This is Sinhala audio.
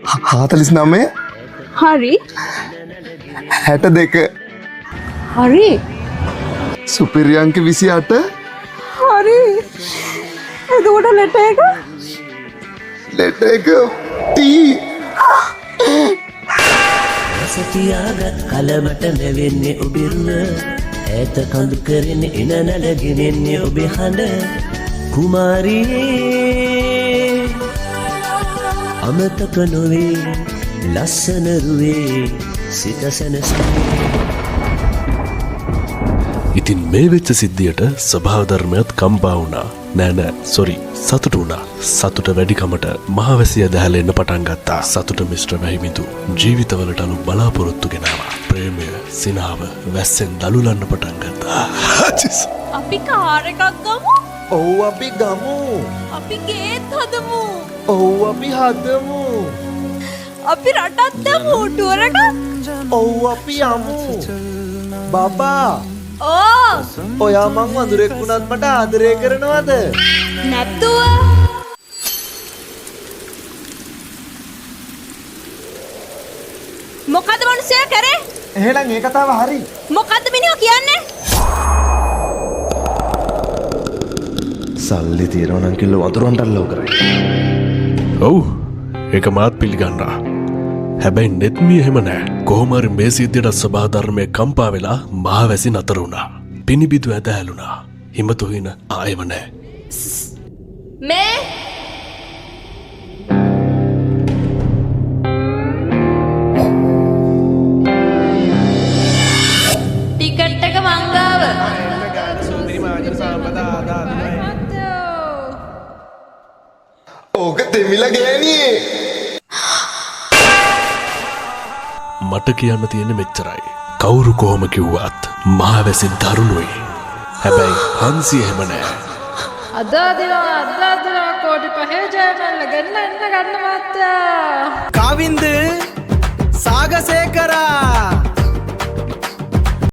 49 හරි 62 හරි සුපිරියංක 28 හරි එතකොට ලෙට එක T සතියාගත් කලමට නැවෙන්නේ ඔබිරුව ඈත කඳු කරෙන එන නැලගෙනෙන්නේ ඔබේ හඬ කුමාරියේ අමතක නොවේ ලස්සන රුවේ සිත සැනසුවේ. ඉතින් මේ වෙච්ච සිද්ධියට ස්වභාව ධර්මයත් කම්පා වුණා. නෑ සොරි සතුට වුණා. සතුට වැඩිකමට මහවැසිය දැහැලෙන්න පටන් ගත්තා. සතුට මිස්ටර් වැහිමිදු ජීවිතවලට අලු බලාපොරොත්තු ගෙනාවා. ප්‍රේමය සිනාව වැස්සෙන් දළුලන්න පටන් ගත්තා. අපි කාර් එකක් ගමු ඔව් අපි ගමු. අපි ගේත් හදමු ඔව් අපි හදමු. අපි රටත් දමු ටුවර් එකක් ඔව් අපි යමු. බබා ඕ ඔයා මං වඳුරෙක් වුණත් මට ආදරය කරනවද? නැත්තුව මොකද මනුස්සයා කරේ? එහෙනම් ඒ කතාව හරි. මොකද්ද මිනිහා කියන්නේ? සල්ලි තියෙනවා නම් කිල්ල වතුරන්ට අල්ලව කරයි. ඔව් ඒක මාත් පිළිගන්නා. හැබැයි නෙත්මිය එහෙම නෑ. කොහොම හරි මේ සිද්ධියට ස්වභාව ධර්මයේ කම්පා වෙලා මහවැසි නතර වුණා. පිනිබිදු ඇදහැළුණා. හිමතුහින ආයෙම නෑ. මේ ටිකට් එක මංගාව ඕක දෙමිලා ගෑනියේ මට කියන්න තියෙන මෙච්චරයි. කවුරු කොහොම කිව්වත් මහවැසි දරුණුයි. හැබැයි හන්සි එහෙම නෑ. අදාදිනවා කෝටි 5 ජයමල්ල ගන්න මහත්තයා. කාවින්ද සාගසේකරා